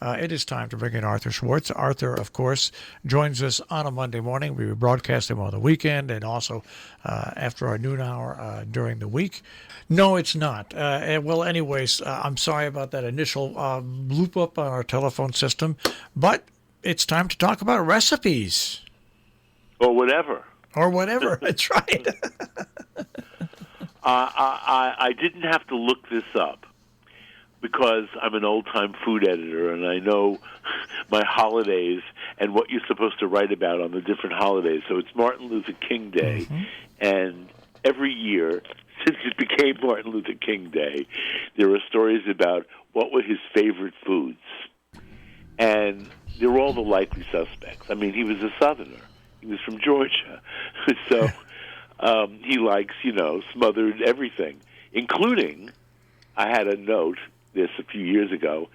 it is time to bring in Arthur Schwartz. Arthur, of course, joins us on a Monday morning. We broadcast him on the weekend and also after our noon hour during the week. No, it's not. Well, anyways, I'm sorry about that initial bloop up on our telephone system, but it's time to talk about recipes. Or whatever. Or whatever. That's right. I didn't have to look this up because I'm an old-time food editor and I know my holidays and what you're supposed to write about on the different holidays. So it's Martin Luther King Day, and every year since it became Martin Luther King Day, there are stories about what were his favorite foods. And they're all the likely suspects. I mean, he was a Southerner. He was from Georgia. So he likes, smothered everything, including, I had a note this a few years ago,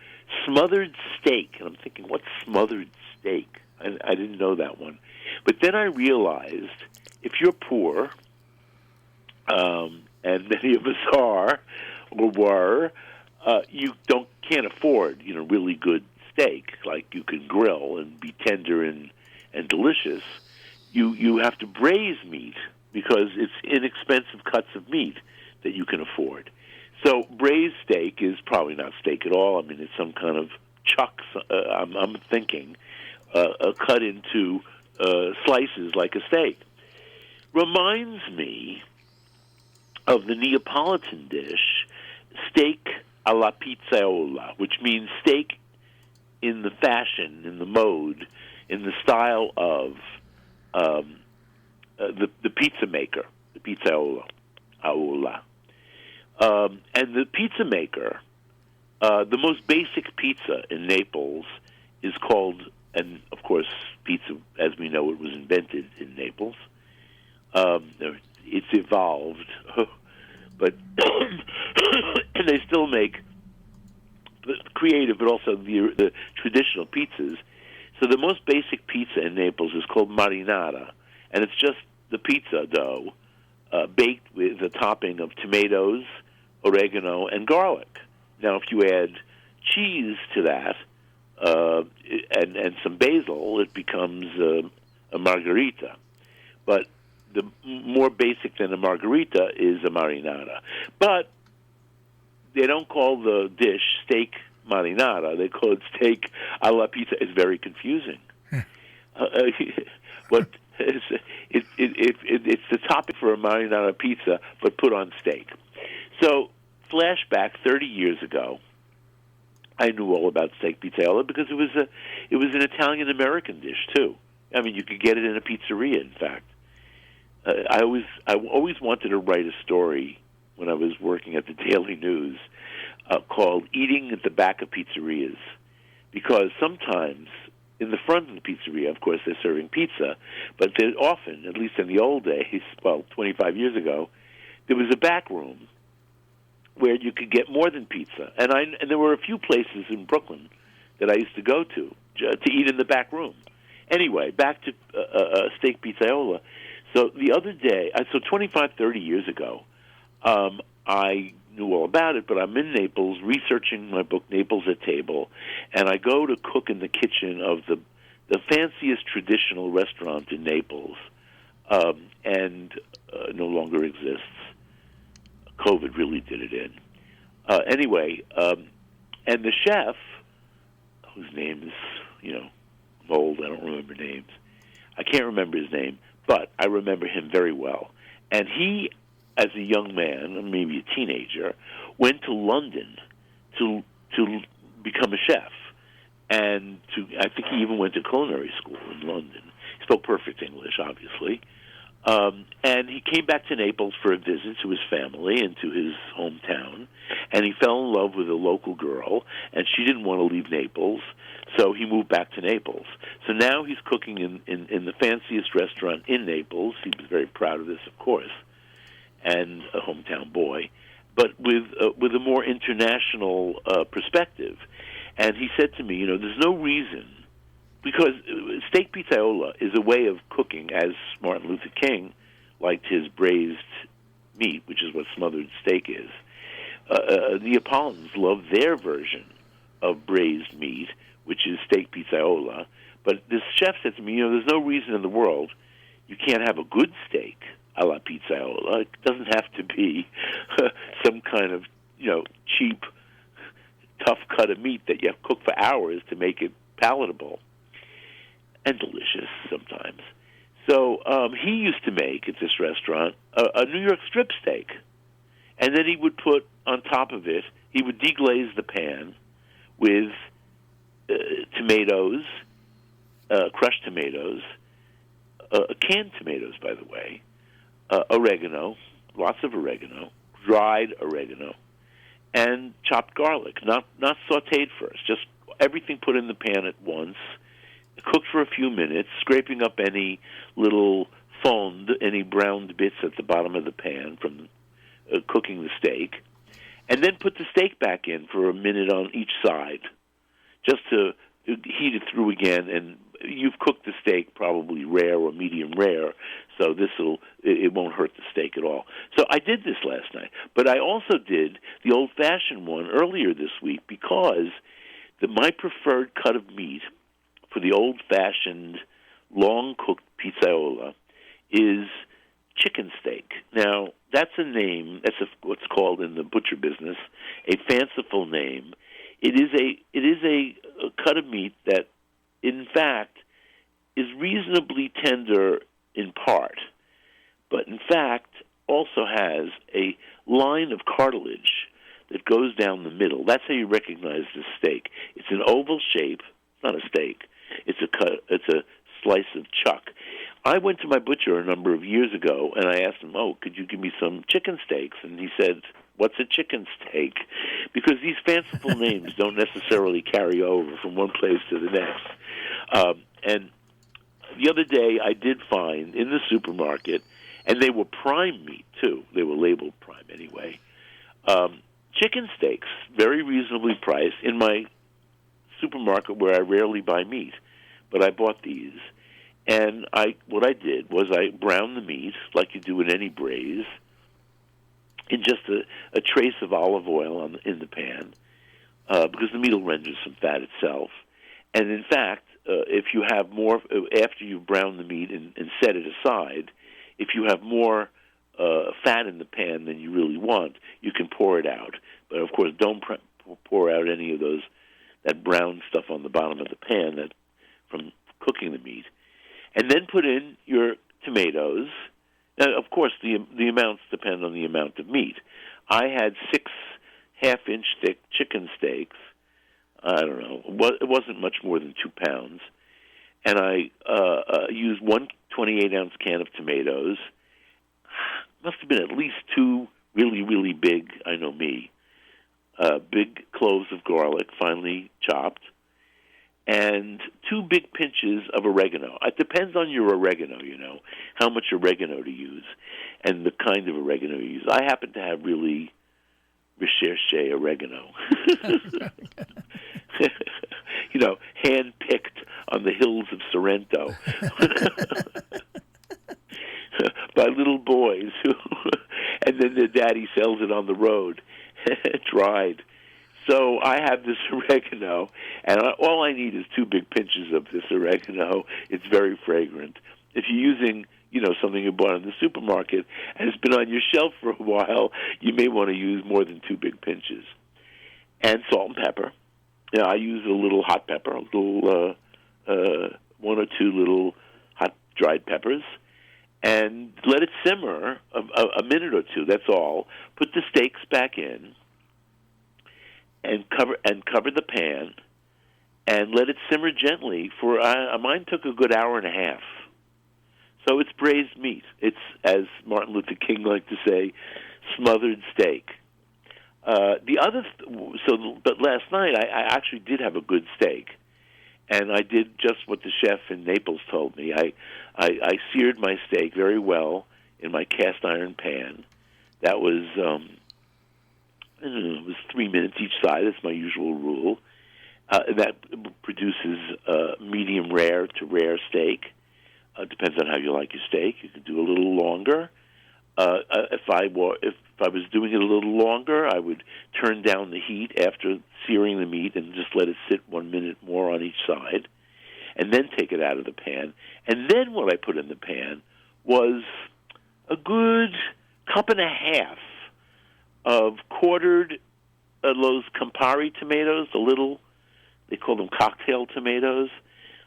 smothered steak. And I'm thinking, what's smothered steak? I didn't know that one. But then I realized if you're poor, and many of us are or were, you can't afford, really good steak like you can grill and be tender and delicious. You have to braise meat because it's inexpensive cuts of meat that you can afford. So braised steak is probably not steak at all. I mean, it's some kind of chucks. I'm thinking cut into slices like a steak. Reminds me of the Neapolitan dish, steak alla pizzaiola, which means steak in the fashion, in the mode, in the style of the pizza maker, the pizzaiola. And the pizza maker, the most basic pizza in Naples is called, and of course, pizza, as we know, it was invented in Naples. It's evolved, but and they still make the creative, but also the traditional pizzas. So the most basic pizza in Naples is called marinara, and it's just the pizza dough baked with a topping of tomatoes, oregano, and garlic. Now, if you add cheese to that and some basil, it becomes a margherita. But the more basic than a margherita is a marinara. But they don't call the dish steak marinara. They call it steak alla pizza. It's very confusing. But it's the topic for a marinara pizza, but put on steak. So, flashback 30 years ago, I knew all about steak pizzaiola because it was an Italian-American dish, too. I mean, you could get it in a pizzeria, in fact. I always wanted to write a story when I was working at the Daily News called Eating at the Back of Pizzerias, because sometimes in the front of the pizzeria, of course, they're serving pizza, but they're often, at least in the old days, 25 years ago, there was a back room where you could get more than pizza. And there were a few places in Brooklyn that I used to go to eat in the back room. Anyway, back to steak pizzaiola. So the other day, 25, 30 years ago, I knew all about it, but I'm in Naples researching my book, Naples at Table, and I go to cook in the kitchen of the fanciest traditional restaurant in Naples, and no longer exists. COVID really did it in. Anyway, and the chef, whose name is, I'm old, I don't remember names. I can't remember his name, but I remember him very well. And he, as a young man, maybe a teenager, went to London to become a chef. And I think he even went to culinary school in London. He spoke perfect English, obviously. And he came back to Naples for a visit to his family and to his hometown, and he fell in love with a local girl, and she didn't want to leave Naples, so he moved back to Naples. So now he's cooking in the fanciest restaurant in Naples. He was very proud of this, of course, and a hometown boy, but with a more international perspective. And he said to me, there's no reason, because steak pizzaiola is a way of cooking, as Martin Luther King liked his braised meat, which is what smothered steak is. Neapolitans love their version of braised meat, which is steak pizzaiola. But this chef said to me, there's no reason in the world you can't have a good steak a la pizzaiola. It doesn't have to be some kind of, cheap, tough cut of meat that you have to cook for hours to make it palatable and delicious sometimes. So he used to make, at this restaurant, a New York strip steak. And then he would put on top of it, he would deglaze the pan with tomatoes, crushed tomatoes, canned tomatoes, by the way, oregano, lots of oregano, dried oregano, and chopped garlic, not sautéed first, just everything put in the pan at once, cooked for a few minutes, scraping up any little fond, any browned bits at the bottom of the pan from cooking the steak, and then put the steak back in for a minute on each side, just to heat it through again. And you've cooked the steak probably rare or medium rare, so it won't hurt the steak at all. So I did this last night, but I also did the old-fashioned one earlier this week because my preferred cut of meat for the old-fashioned long-cooked pizzaiola is chicken steak. Now, that's a name, what's called in the butcher business a fanciful name. It is a cut of meat that, in fact, is reasonably tender in part, but in fact also has a line of cartilage that goes down the middle. That's how you recognize this steak. It's an oval shape. It's not a steak. It's a slice of chuck. I went to my butcher a number of years ago, and I asked him, could you give me some chicken steaks? And he said, what's a chicken steak? Because these fanciful names don't necessarily carry over from one place to the next. And the other day I did find in the supermarket, and they were prime meat, too. They were labeled prime anyway. Chicken steaks, very reasonably priced, in my supermarket where I rarely buy meat. But I bought these. And what I did was I browned the meat, like you do in any braise, in just a trace of olive oil in the pan, because the meat will render some fat itself. And in fact, if you have more, after you've browned the meat and set it aside, if you have more fat in the pan than you really want, you can pour it out. But of course, don't pour out any of that brown stuff on the bottom of the pan from cooking the meat. And then put in your tomatoes. Now, of course, the amounts depend on the amount of meat. I had 6 half-inch thick chicken steaks. I don't know. It wasn't much more than 2 pounds. And I used 1 28-ounce can of tomatoes. Must have been at least 2 really, really big, I know me, big cloves of garlic, finely chopped, and 2 big pinches of oregano. It depends on your oregano, how much oregano to use and the kind of oregano you use. I happen to have really recherche oregano. Hand-picked on the hills of Sorrento by little boys and then their daddy sells it on the road, dried. So I have this oregano, and all I need is 2 big pinches of this oregano. It's very fragrant. If you're using, something you bought in the supermarket and it's been on your shelf for a while, you may want to use more than 2 big pinches. And salt and pepper. I use a little hot pepper, a little 1 or 2 little hot dried peppers, and let it simmer a minute or 2. That's all. Put the steaks back in. And cover the pan, and let it simmer gently for. Mine took a good hour and a half. So it's braised meat. It's, as Martin Luther King liked to say, smothered steak. But last night I actually did have a good steak, and I did just what the chef in Naples told me. I seared my steak very well in my cast iron pan. That was. It was 3 minutes each side. That's my usual rule. That produces medium rare to rare steak. Depends on how you like your steak. You can do a little longer. If I was doing it a little longer, I would turn down the heat after searing the meat and just let it sit 1 minute more on each side, and then take it out of the pan. And then what I put in the pan was a good cup and a half of quartered those Campari tomatoes, they call them cocktail tomatoes.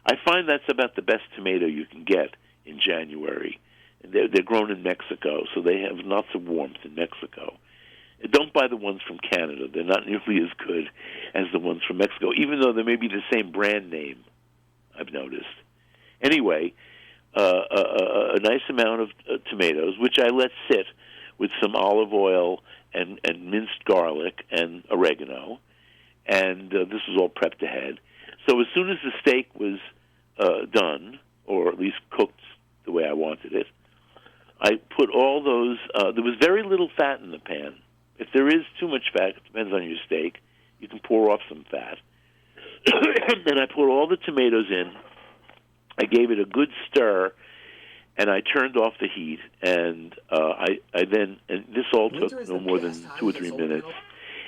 I find that's about the best tomato you can get in January. They're grown in Mexico, so they have lots of warmth in Mexico. Don't buy the ones from Canada. They're not nearly as good as the ones from Mexico, even though they may be the same brand name, I've noticed. Anyway, a nice amount of tomatoes, which I let sit with some olive oil and minced garlic and oregano. And this was all prepped ahead. So as soon as the steak was done, or at least cooked the way I wanted it, I put all those, there was very little fat in the pan. If there is too much fat, it depends on your steak, you can pour off some fat. And I put all the tomatoes in. I gave it a good stir, and I turned off the heat. And I then, and this all took no more than 2 or 3 minutes.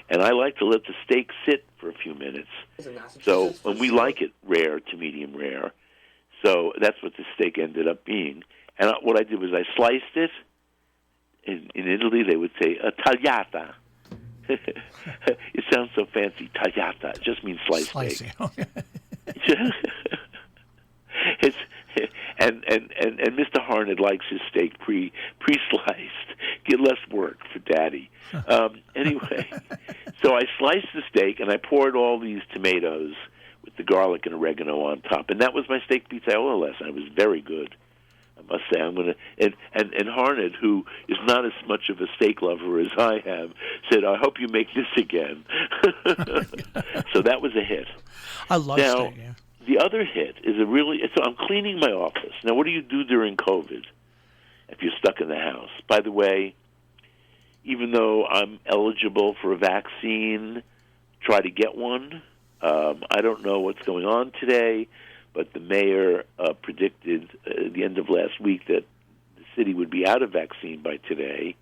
And I like to let the steak sit for a few minutes. So, and we like it rare to medium rare. So that's what the steak ended up being. And what I did was I sliced it. In Italy, they would say a tagliata. It sounds so fancy, tagliata. It just means sliced steak. It's and Mr. Harned likes his steak pre-sliced. Get less work for Daddy. Anyway, so I sliced the steak and I poured all these tomatoes with the garlic and oregano on top, and that was my steak pizzaiola lesson. It was very good, I must say. I'm gonna and Harned, who is not as much of a steak lover as I am, said, "I hope you make this again." So that was a hit. I love steak. Yeah. The other hit is so I'm cleaning my office. Now, what do you do during COVID if you're stuck in the house? By the way, even though I'm eligible for a vaccine, try to get one. I don't know what's going on today, but the mayor predicted at the end of last week that the city would be out of vaccine by today.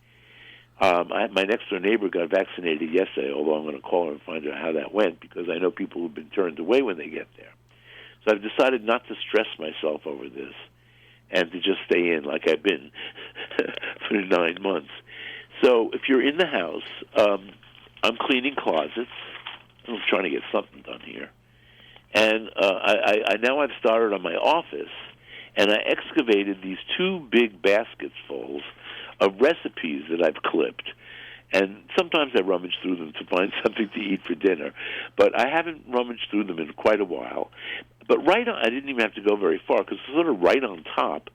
My next-door neighbor got vaccinated yesterday, although I'm going to call her and find out how that went, because I know people who've been turned away when they get there. So I've decided not to stress myself over this and to just stay in like I've been for 9 months. So if you're in the house, I'm cleaning closets. I'm trying to get something done here. And I now I've started on my office, and I excavated these 2 big baskets fulls of recipes that I've clipped. And sometimes I rummage through them to find something to eat for dinner. But I haven't rummaged through them in quite a while. But I didn't even have to go very far, because sort of right on top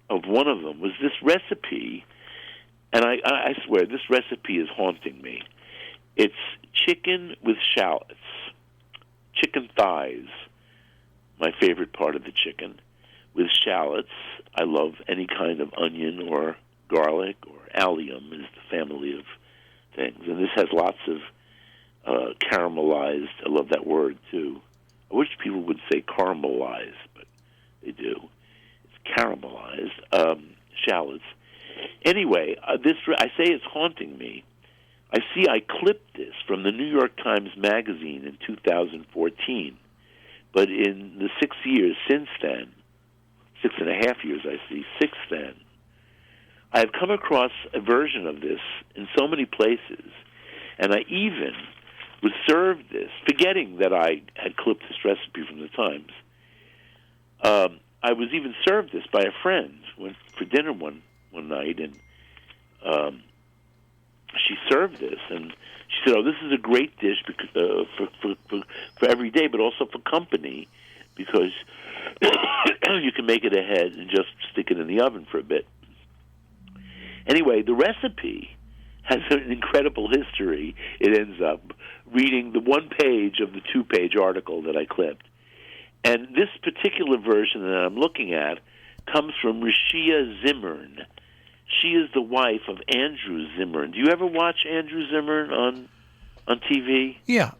of one of them was this recipe. And I swear, this recipe is haunting me. It's chicken with shallots, chicken thighs, my favorite part of the chicken, with shallots. I love any kind of onion or garlic, or allium is the family of things. And this has lots of caramelized, I love that word too. I wish people would say caramelized, but they do. It's caramelized, shallots. Anyway, I say it's haunting me. I clipped this from the New York Times Magazine in 2014, but in the 6 years since then, 6.5 years since then, I've come across a version of this in so many places, and I even was served this, forgetting that I had clipped this recipe from the Times. I was even served this by a friend for dinner one night, and she served this, and she said, "Oh, this is a great dish because, for every day, but also for company, because you can make it ahead and just stick it in the oven for a bit." Anyway, the recipe has an incredible history. It ends up reading the 1 page of the 2-page article that I clipped. And this particular version that I'm looking at comes from Rashia Zimmern. She is the wife of Andrew Zimmern. Do you ever watch Andrew Zimmern on TV? Yeah,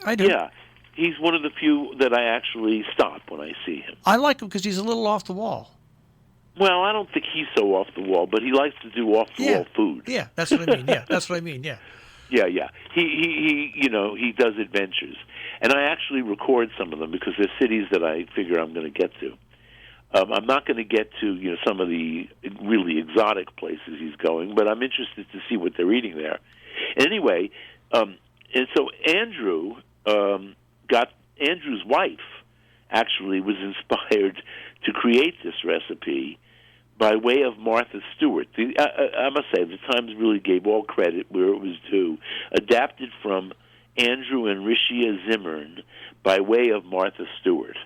I do. Yeah. He's one of the few that I actually stop when I see him. I like him because he's a little off the wall. Well, I don't think he's so off the wall, but he likes to do off the wall food. Yeah, that's what I mean. Yeah, that's what I mean. Yeah. Yeah. He does adventures, and I actually record some of them because they're cities that I figure I'm going to get to. I'm not going to get to some of the really exotic places he's going, but I'm interested to see what they're eating there. Anyway, and so Andrew's wife actually was inspired to create this recipe by way of Martha Stewart. I must say, the Times really gave all credit where it was due. Adapted from Andrew and Rishia Zimmern by way of Martha Stewart.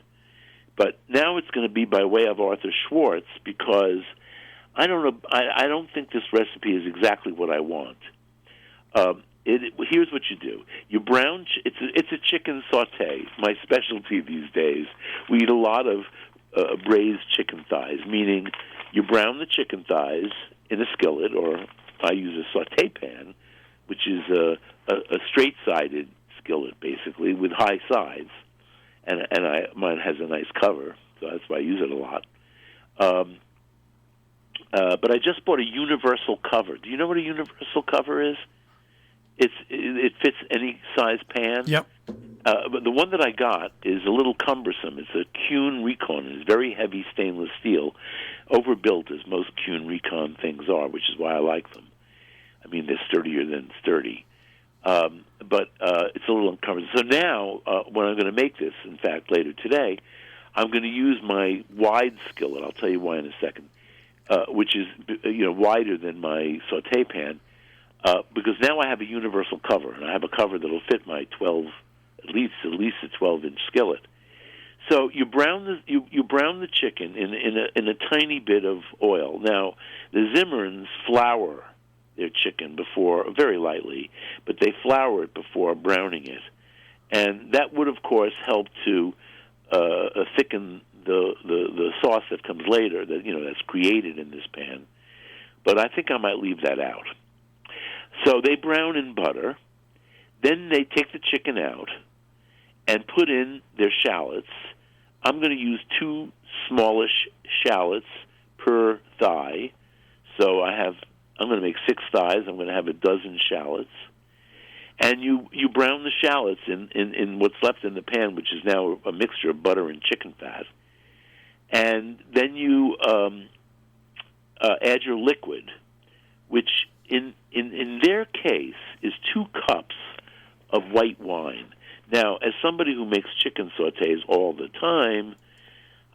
But now it's going to be by way of Arthur Schwartz because I don't know. I don't think this recipe is exactly what I want. Here's what you do: you brown. It's a chicken sauté. My specialty these days. We eat a lot of braised chicken thighs, meaning you brown the chicken thighs in a skillet, or I use a sauté pan, which is a straight-sided skillet, basically, with high sides. And mine has a nice cover, so that's why I use it a lot. But I just bought a universal cover. Do you know what a universal cover is? It fits any size pan. Yep. But the one that I got is a little cumbersome. It's a Kuhn Recon. It's very heavy stainless steel, overbuilt as most Kuhn Recon things are, which is why I like them. I mean, they're sturdier than sturdy. But it's a little uncomfortable. So now, when I'm going to make this, in fact, later today, I'm going to use my wide skillet. I'll tell you why in a second, which is wider than my sauté pan, because now I have a universal cover, and I have a cover that'll fit my 12, at least a 12-inch skillet. So you brown the chicken in a tiny bit of oil. Now the Zimmerns flour their chicken before, very lightly, but they flour it before browning it, and that would, of course, help to thicken the sauce that comes later, that's created in this pan. But I think I might leave that out. So they brown in butter, then they take the chicken out and put in their shallots. I'm going to use 2 smallish shallots per thigh, so I'm going to make 6 thighs. I'm going to have a dozen shallots. And you brown the shallots in what's left in the pan, which is now a mixture of butter and chicken fat. And then you add your liquid, which in their case is 2 cups of white wine. Now, as somebody who makes chicken sautés all the time,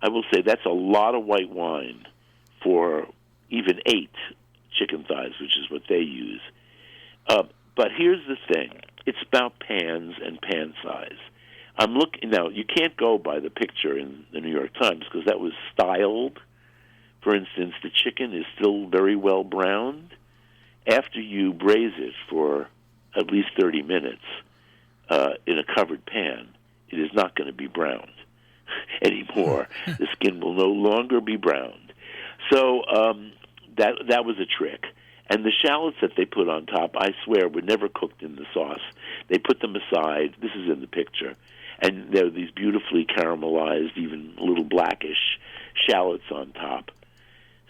I will say that's a lot of white wine for even 8 chicken thighs, which is what they use. But here's the thing. It's about pans and pan size. I'm looking now, you can't go by the picture in the New York Times because that was styled. For instance, the chicken is still very well browned. After you braise it for at least 30 minutes in a covered pan, it is not going to be browned anymore. The skin will no longer be browned. So that was a trick. And the shallots that they put on top, I swear, were never cooked in the sauce. They put them aside. This is in the picture. And there are these beautifully caramelized, even a little blackish shallots on top.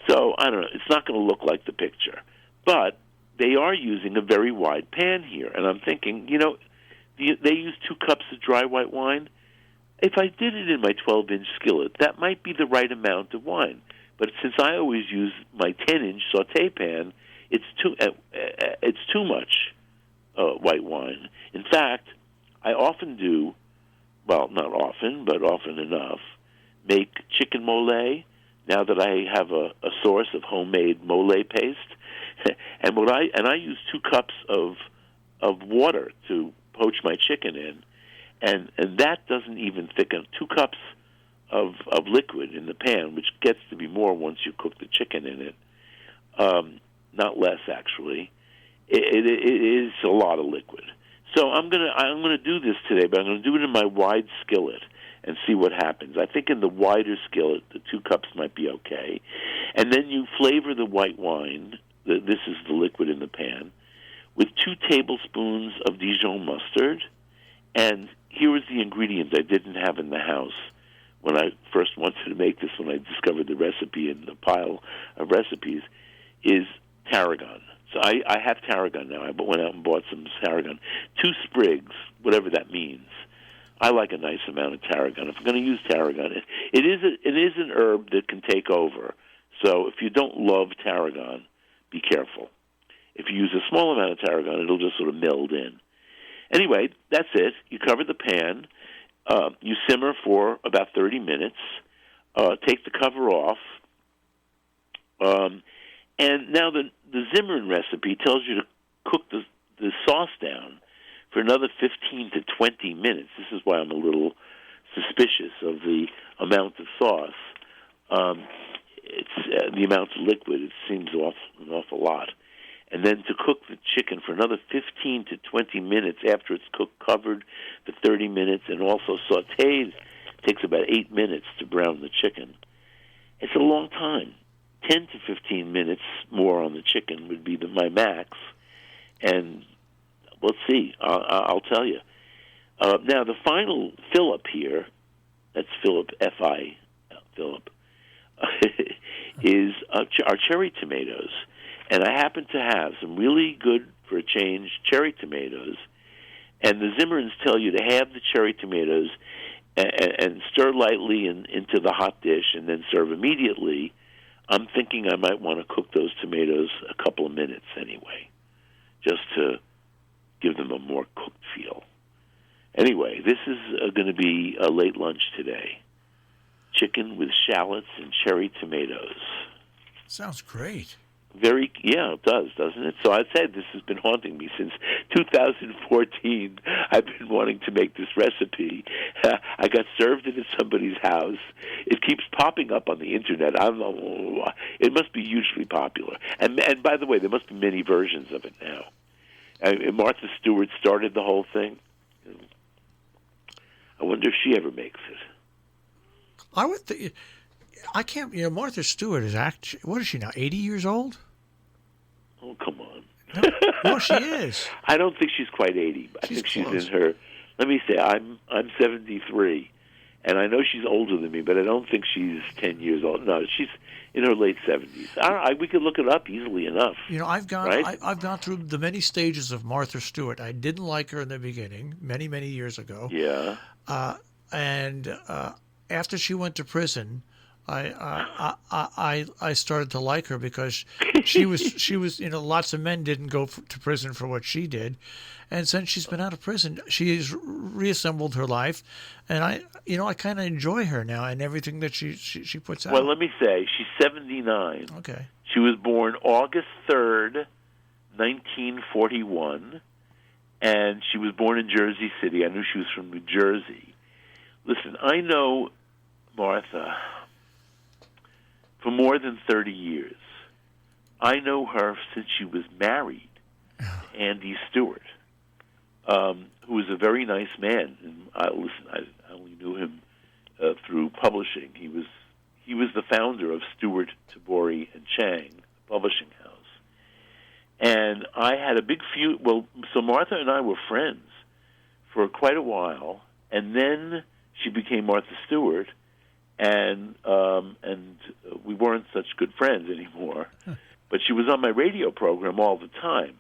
So, I don't know. It's not going to look like the picture. But they are using a very wide pan here. And I'm thinking, they use 2 cups of dry white wine. If I did it in my 12-inch skillet, that might be the right amount of wine. But since I always use my 10-inch sauté pan, it's too much white wine. In fact, I often do, well, not often, but often enough, make chicken mole. Now that I have a source of homemade mole paste, and I use 2 cups of water to poach my chicken in, and that doesn't even thicken. 2 cups of liquid in the pan, which gets to be more once you cook the chicken in it. Not less, actually. It is a lot of liquid. So I'm gonna do this today, but I'm gonna do it in my wide skillet and see what happens. I think in the wider skillet, the 2 cups might be okay. And then you flavor the white wine. This is the liquid in the pan, with 2 tablespoons of Dijon mustard. And here is the ingredient I didn't have in the house when I first wanted to make this, when I discovered the recipe in the pile of recipes, is tarragon. So I have tarragon now. I went out and bought some tarragon. 2 sprigs, whatever that means. I like a nice amount of tarragon. If I'm going to use tarragon, it is an herb that can take over. So if you don't love tarragon, be careful. If you use a small amount of tarragon, it'll just sort of meld in. Anyway, that's it. You cover the pan. You simmer for about 30 minutes. Take the cover off. And now the Zimmerman recipe tells you to cook the sauce down for another 15 to 20 minutes. This is why I'm a little suspicious of the amount of sauce. It's the amount of liquid. It seems an awful lot. And then to cook the chicken for another 15 to 20 minutes after it's cooked, covered for 30 minutes, and also sautéed. It takes about 8 minutes to brown the chicken. It's a long time. 10 to 15 minutes more on the chicken would be my max. And let's see. I'll tell you. Now, the final Philip here, that's Philip, F-I, Philip, is our cherry tomatoes. And I happen to have some really good, for a change, cherry tomatoes. And the Zimmermans tell you to have the cherry tomatoes and stir lightly into the hot dish and then serve immediately. I'm thinking I might want to cook those tomatoes a couple of minutes anyway, just to give them a more cooked feel. Anyway, this is going to be a late lunch today. Chicken with shallots and cherry tomatoes. Sounds great. Yeah, it does, doesn't it? So I'd say this has been haunting me since 2014. I've been wanting to make this recipe. I got served it at somebody's house. It keeps popping up on the internet. I don't know. It must be hugely popular. And by the way, there must be many versions of it now. Martha Stewart started the whole thing. I wonder if she ever makes it. I would think. I can't. Martha Stewart is actually. What is she now? 80 years old? Oh, come on. Well, she is. I don't think she's quite 80. I think close. she's in her. Let me say, I'm 73, and I know she's older than me, but I don't think she's 10 years old. No, she's in her late 70s. We could look it up easily enough. I've gone. Right? I've gone through the many stages of Martha Stewart. I didn't like her in the beginning, many years ago. Yeah. And after she went to prison, I started to like her because she was lots of men didn't go to prison for what she did, and since she's been out of prison, she has reassembled her life, and I kind of enjoy her now and everything that she puts out. Well, let me say she's 79. Okay. She was born August 3rd, 1941, and she was born in Jersey City. I knew she was from New Jersey. Listen, I know Martha for more than 30 years. I know her since she was married to Andy Stewart, who was a very nice man. And I only knew him through publishing. He was the founder of Stewart, Tabori, and Chang, the publishing house. And I had a big feud. Well, so Martha and I were friends for quite a while, and then she became Martha Stewart, and we weren't such good friends anymore. But she was on my radio program all the time,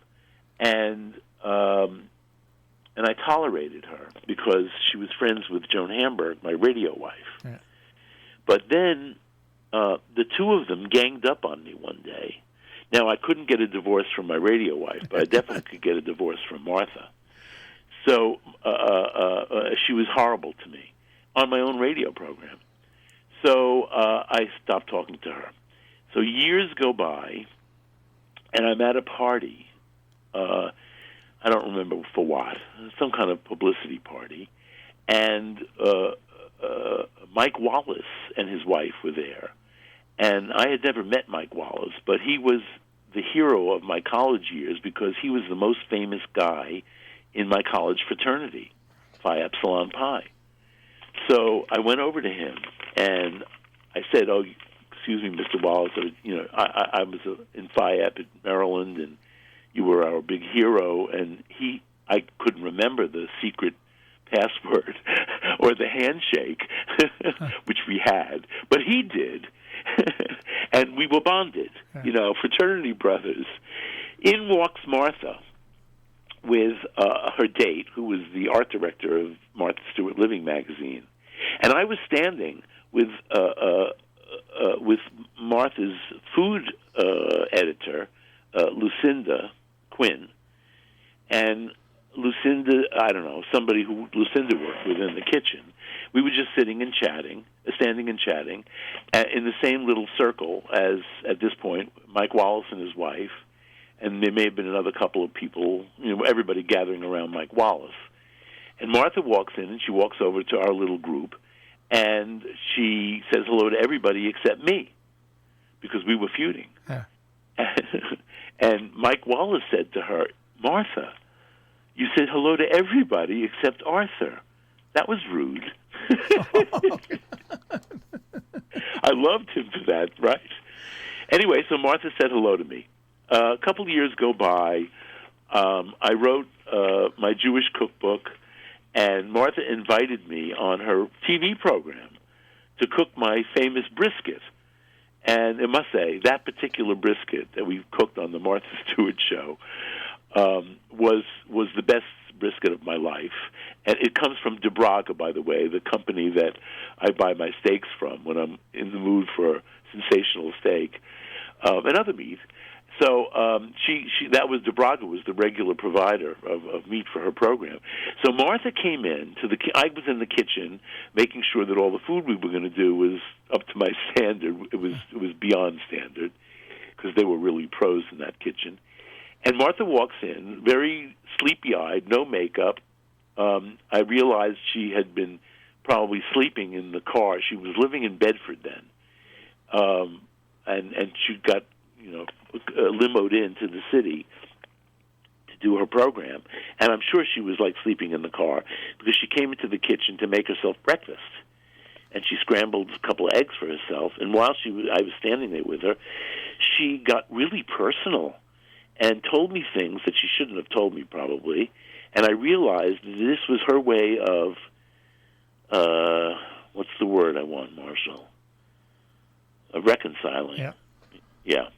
and I tolerated her because she was friends with Joan Hamburg, my radio wife. Yeah. But then the two of them ganged up on me one day. Now, I couldn't get a divorce from my radio wife, but I definitely could get a divorce from Martha. So she was horrible to me on my own radio program. So I stopped talking to her. So years go by, and I'm at a party. I don't remember for what, some kind of publicity party. And Mike Wallace and his wife were there. And I had never met Mike Wallace, but he was the hero of my college years because he was the most famous guy in my college fraternity, Phi Epsilon Pi. So I went over to him, and I said, "Oh, excuse me, Mr. Wallace, I was in Phi Ep at Maryland, and you were our big hero." And I couldn't remember the secret password or the handshake, which we had, but he did. And we were bonded, fraternity brothers. In walks Martha with her date, who was the art director of Martha Stewart Living magazine. And I was standing with Martha's food editor, Lucinda Quinn, and Lucinda, I don't know, somebody who Lucinda worked with in the kitchen. We were just sitting and chatting, standing and chatting, in the same little circle as, at this point, Mike Wallace and his wife, and there may have been another couple of people, everybody gathering around Mike Wallace. And Martha walks in, and she walks over to our little group, and she says hello to everybody except me, because we were feuding. Yeah. And Mike Wallace said to her, "Martha, you said hello to everybody except Arthur. That was rude." I loved him for that, right? Anyway, so Martha said hello to me. A couple of years go by. I wrote my Jewish cookbook, and Martha invited me on her TV program to cook my famous brisket. And I must say, that particular brisket that we cooked on the Martha Stewart show was the best brisket of my life. And it comes from De Braga, by the way, the company that I buy my steaks from when I'm in the mood for sensational steak and other meat. So that was De Braga was the regular provider of meat for her program. So Martha came in I was in the kitchen making sure that all the food we were going to do was up to my standard. It was beyond standard because they were really pros in that kitchen. And Martha walks in, very sleepy-eyed, no makeup. I realized she had been probably sleeping in the car. She was living in Bedford then, and she got limoed into the city to do her program. And I'm sure she was like sleeping in the car because she came into the kitchen to make herself breakfast. And she scrambled a couple of eggs for herself. And while I was standing there with her, she got really personal and told me things that she shouldn't have told me probably. And I realized that this was her way of, what's the word I want, Marshall? Reconciling. Yeah. Yeah.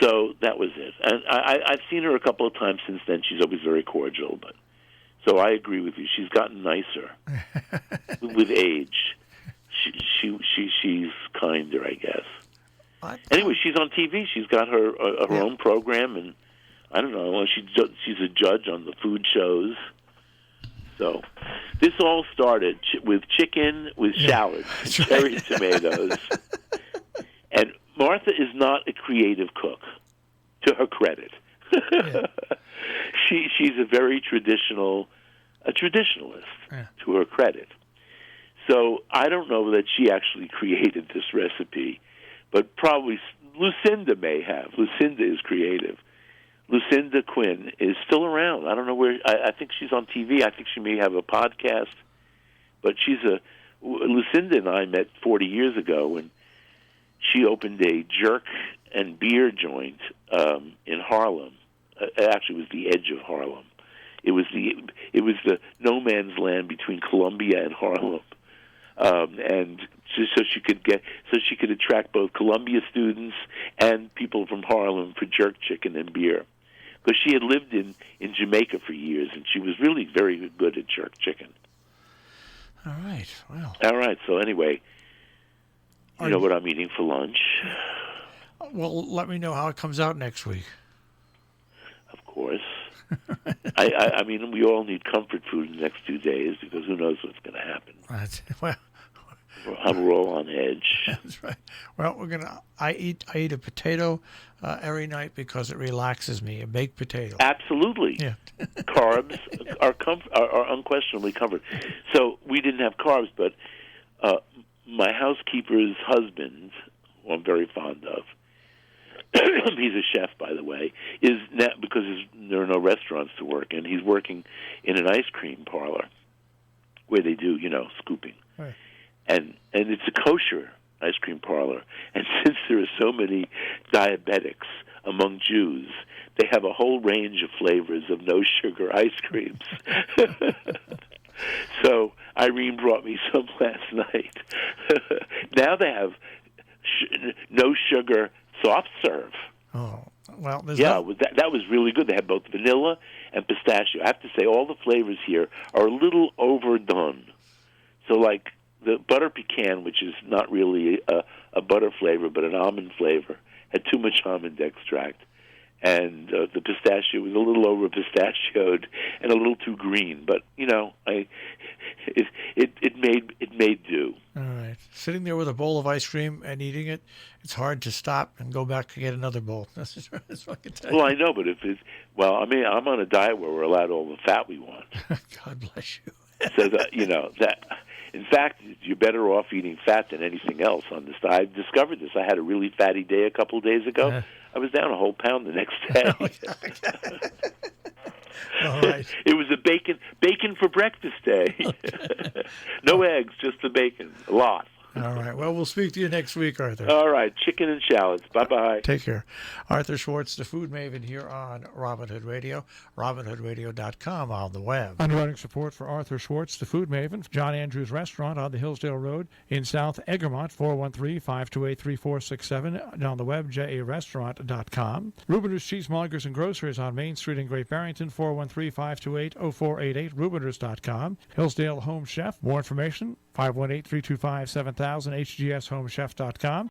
So that was it. And I've seen her a couple of times since then. She's always very cordial. But so I agree with you. She's gotten nicer with age. She's kinder, I guess. Anyway, she's on TV. She's got her own program, and I don't know. She's a judge on the food shows. So this all started with chicken with shallots, cherry tomatoes, and Martha is not a creative cook, to her credit. Yeah. She's a very traditionalist, to her credit. So I don't know that she actually created this recipe, but probably Lucinda may have. Lucinda is creative. Lucinda Quinn is still around. I don't know where. I think she's on TV. I think she may have a podcast. But Lucinda and I met 40 years ago, and she opened a jerk and beer joint in Harlem. It actually was the edge of Harlem. It was the no man's land between Columbia and Harlem. And so she could attract both Columbia students and people from Harlem for jerk chicken and beer, because she had lived in Jamaica for years, and she was really very good at jerk chicken. All right. Well. All right. So anyway, you know what I'm eating for lunch? Well, let me know how it comes out next week. Of course. I mean, we all need comfort food in the next 2 days, because who knows what's going to happen. Well, we're all on edge. That's right. Well, I eat a potato every night because it relaxes me. A baked potato. Absolutely. Yeah. Carbs are unquestionably comfort. So we didn't have carbs, but my housekeeper's husband, who I'm very fond of, he's a chef, by the way, is now, because there are no restaurants to work in, he's working in an ice cream parlor where they do, scooping. Right. And it's a kosher ice cream parlor. And since there are so many diabetics among Jews, they have a whole range of flavors of no-sugar ice creams. So Irene brought me some last night. Now they have no sugar soft serve. Oh, well, there's that was really good. They had both vanilla and pistachio. I have to say, all the flavors here are a little overdone. So, like the butter pecan, which is not really a butter flavor but an almond flavor, had too much almond extract, and the pistachio was a little over pistachioed and a little too green. But it made do. All right. Sitting there with a bowl of ice cream and eating it, it's hard to stop and go back and get another bowl. That's what I can tell you. Well, I know, but I'm on a diet where we're allowed all the fat we want. God bless you. So that in fact, you're better off eating fat than anything else on this diet. I discovered this. I had a really fatty day a couple of days ago. I was down a whole pound the next day. All right. It was a bacon for breakfast day. No eggs, just the bacon. A lot. All right. Well, we'll speak to you next week, Arthur. All right. Chicken and shallots. Bye-bye. Take care. Arthur Schwartz, the food maven here on Robin Hood Radio, robinhoodradio.com on the web. Underwriting support for Arthur Schwartz, the food maven, John Andrews Restaurant on the Hillsdale Road in South Egremont, 413-528-3467, and on the web, jarestaurant.com. Rubiners Cheesemongers and Grocers on Main Street in Great Barrington, 413-528-0488, rubiners.com. Hillsdale Home Chef, more information, 518-325-7000, hgshomechef.com.